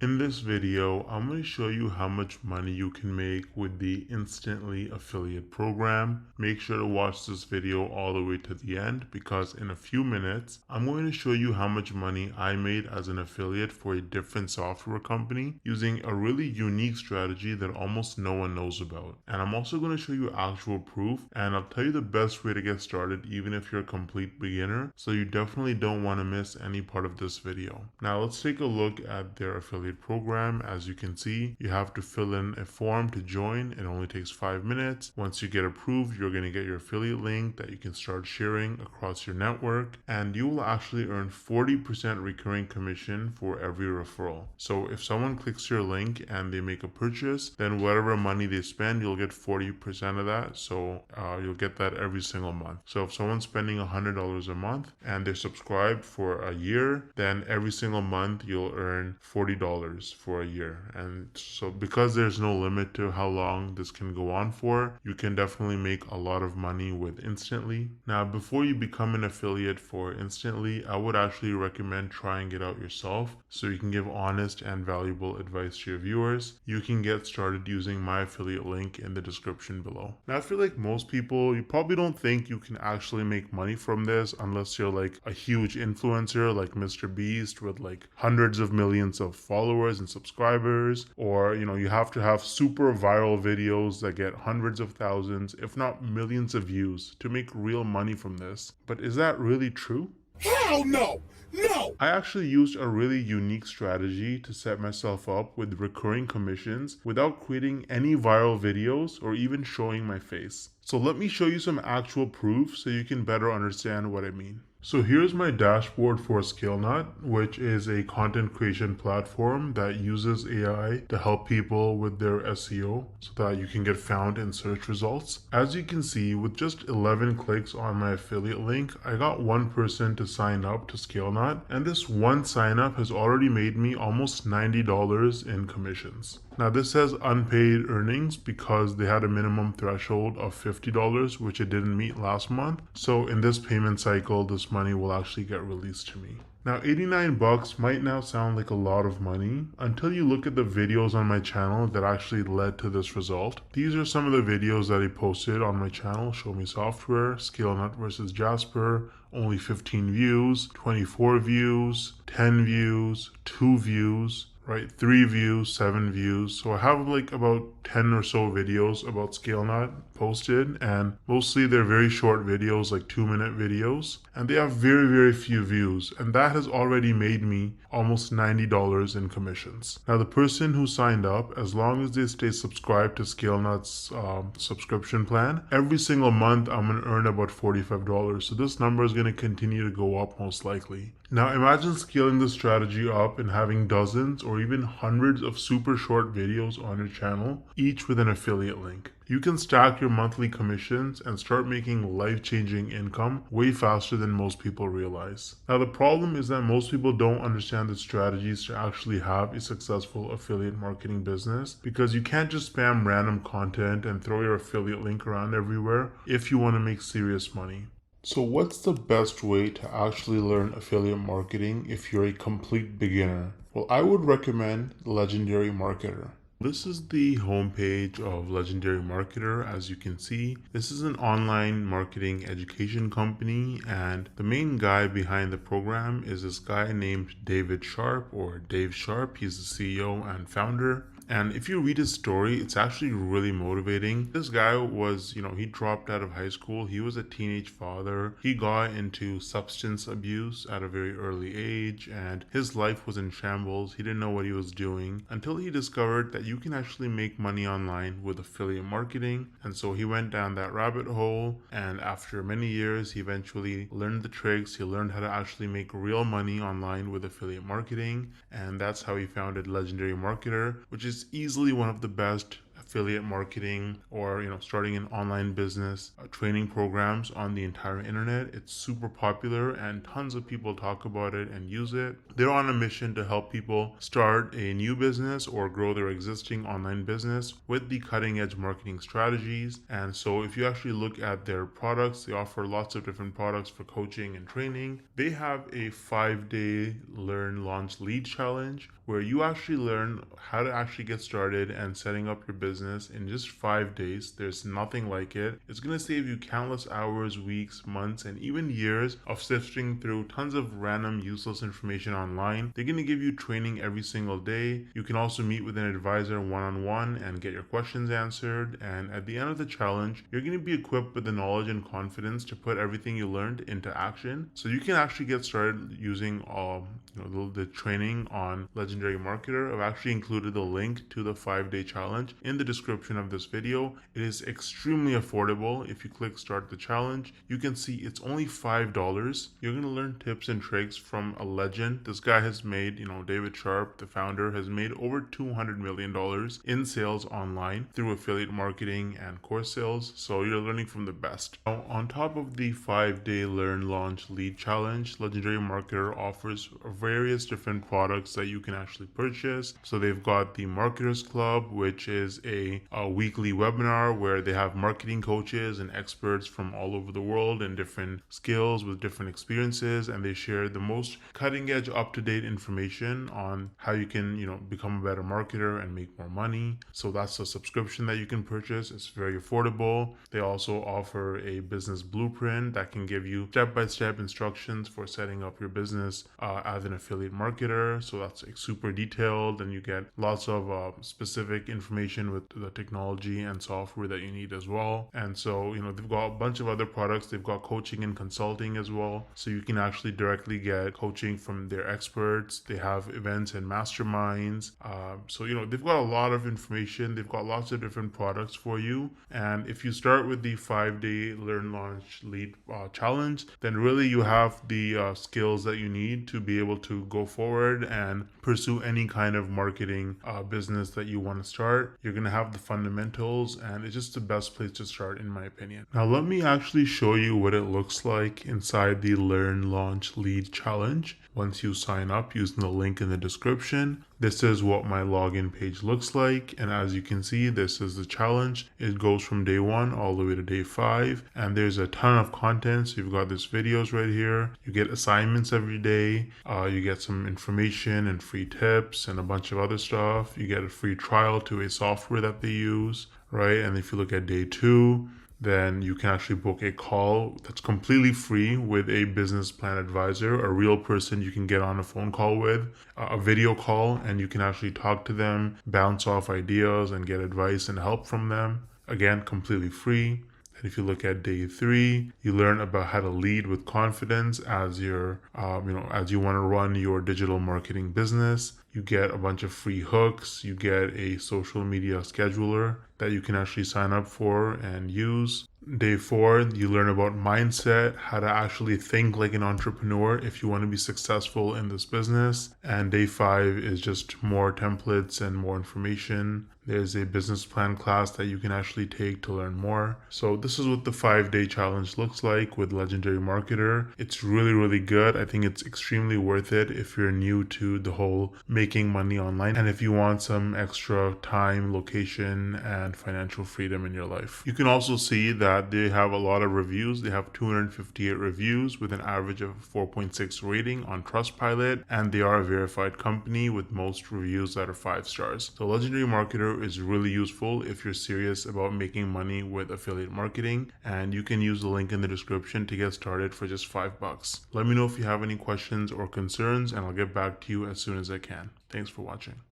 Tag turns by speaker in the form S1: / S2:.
S1: In this video, I'm going to show you how much money you can make with the Instantly affiliate program. Make sure to watch this video all the way to the end because in a few minutes, I'm going to show you how much money I made as an affiliate for a different software company using a really unique strategy that almost no one knows about. And I'm also going to show you actual proof, and I'll tell you the best way to get started even if you're a complete beginner, so you definitely don't want to miss any part of this video. Now let's take a look at their affiliate program. As you can see, you have to fill in a form to join. It only takes 5 minutes. Once you get approved, you're going to get your affiliate link that you can start sharing across your network, and you will actually earn 40% recurring commission for every referral. So if someone clicks your link and they make a purchase, then whatever money they spend, you'll get 40% of that. So you'll get that every single month. So if someone's spending $100 a month and they're subscribed for a year, then every single month you'll earn $40 for a year. And so because there's no limit to how long this can go on for, you can definitely make a lot of money with Instantly. Now, before you become an affiliate for Instantly, I would actually recommend trying it out yourself so you can give honest and valuable advice to your viewers. You can get started using my affiliate link in the description below. Now, I feel like most people, you probably don't think you can actually make money from this unless you're like a huge influencer like Mr. Beast with like hundreds of millions of followers and subscribers, or you have to have super viral videos that get hundreds of thousands, if not millions of views to make real money from this. But is that really true?
S2: Hell no! No!
S1: I actually used a really unique strategy to set myself up with recurring commissions without creating any viral videos or even showing my face. So let me show you some actual proof so you can better understand what I mean. So here's my dashboard for ScaleNut, which is a content creation platform that uses AI to help people with their SEO so that you can get found in search results. As you can see, with just 11 clicks on my affiliate link, I got one person to sign up to ScaleNut, and this one sign up has already made me almost $90 in commissions. Now this says unpaid earnings because they had a minimum threshold of $50, which it didn't meet last month. So in this payment cycle, this money will actually get released to me. Now 89 bucks might now sound like a lot of money until you look at the videos on my channel that actually led to this result. These are some of the videos that I posted on my channel: Show Me Software, ScaleNut versus Jasper, only 15 views, 24 views, 10 views, 2 views, right? 3 views, 7 views. So I have like about 10 or so videos about ScaleNut posted, and mostly they're very short videos, like 2-minute videos, and they have very few views, and that has already made me almost $90 in commissions. Now the person who signed up, as long as they stay subscribed to ScaleNut's subscription plan, every single month I'm going to earn about $45. So this number is going to continue to go up most likely. Now imagine scaling this strategy up and having dozens or even hundreds of super short videos on your channel, each with an affiliate link. You can stack your monthly commissions and start making life-changing income way faster than most people realize. Now the problem is that most people don't understand the strategies to actually have a successful affiliate marketing business, because you can't just spam random content and throw your affiliate link around everywhere if you want to make serious money. So what's the best way to actually learn affiliate marketing if you're a complete beginner? Well, I would recommend Legendary Marketer. This is the homepage of Legendary Marketer. As you can see, this is an online marketing education company, and the main guy behind the program is this guy named David Sharp, or Dave Sharp. He's the CEO and founder. And if you read his story, it's actually really motivating. This guy was, he dropped out of high school. He was a teenage father. He got into substance abuse at a very early age, and his life was in shambles. He didn't know what he was doing until he discovered that you can actually make money online with affiliate marketing. And so he went down that rabbit hole, and after many years, he eventually learned the tricks. He learned how to actually make real money online with affiliate marketing, and that's how he founded Legendary Marketer, which is easily one of the best affiliate marketing or starting an online business training programs on the entire internet. It's super popular and tons of people talk about it and use it. They're on a mission to help people start a new business or grow their existing online business with the cutting edge marketing strategies. And so if you actually look at their products, they offer lots of different products for coaching and training. They have a 5-day learn launch lead challenge where you actually learn how to actually get started and setting up your business in just 5 days. There's nothing like it. It's going to save you countless hours, weeks, months, and even years of sifting through tons of random useless information online. They're going to give you training every single day. You can also meet with an advisor one-on-one and get your questions answered. And at the end of the challenge, you're going to be equipped with the knowledge and confidence to put everything you learned into action. So you can actually get started using the training on Legendary Marketer. I've actually included the link to the 5-day challenge in the description of this video. It is extremely affordable. If you click start the challenge, you can see it's only $5. You're going to learn tips and tricks from a legend. This guy has made, David Sharp, the founder, has made over $200 million in sales online through affiliate marketing and course sales. So you're learning from the best. Now, on top of the 5-day learn, launch, lead challenge, Legendary Marketer offers various different products that you can actually purchase. So they've got the Marketers Club, which is a weekly webinar where they have marketing coaches and experts from all over the world and different skills with different experiences, and they share the most cutting edge, up-to-date information on how you can become a better marketer and make more money. So that's a subscription that you can purchase. It's very affordable. They also offer a business blueprint that can give you step-by-step instructions for setting up your business as an affiliate marketer. So that's super detailed, and you get lots of specific information with the technology and software that you need as well. And so they've got a bunch of other products. They've got coaching and consulting as well, so you can actually directly get coaching from their experts. They have events and masterminds. So they've got a lot of information. They've got lots of different products for you. And if you start with the 5-day learn, launch, lead challenge, then really you have the skills that you need to be able to go forward and pursue any kind of marketing business that you want to start. You're going to have the fundamentals, and it's just the best place to start, in my opinion. Now let me actually show you what it looks like inside the learn, launch, lead challenge. Once you sign up using the link in the description, this is what my login page looks like. And as you can see, this is the challenge. It goes from day 1 all the way to day 5. And there's a ton of content. So you've got these videos right here. You get assignments every day. You get some information and free tips and a bunch of other stuff. You get a free trial to a software that they use, right? And if you look at day 2, then you can actually book a call that's completely free with a business plan advisor, a real person you can get on a phone call with, a video call, and you can actually talk to them, bounce off ideas, and get advice and help from them. Again, completely free. And if you look at day 3, you learn about how to lead with confidence as you're, as you want to run your digital marketing business. You get a bunch of free hooks. You get a social media scheduler that you can actually sign up for and use. Day 4, you learn about mindset, how to actually think like an entrepreneur if you want to be successful in this business. And day 5 is just more templates and more information. There's a business plan class that you can actually take to learn more. So this is what the 5-day challenge looks like with Legendary Marketer. It's really, really good. I think it's extremely worth it if you're new to the whole making money online, and if you want some extra time, location, and financial freedom in your life. You can also see that they have a lot of reviews. They have 258 reviews with an average of 4.6 rating on Trustpilot, and they are a verified company with most reviews that are 5 stars. So Legendary Marketer is really useful if you're serious about making money with affiliate marketing, and you can use the link in the description to get started for just $5. Let me know if you have any questions or concerns, and I'll get back to you as soon as I can. Thanks for watching.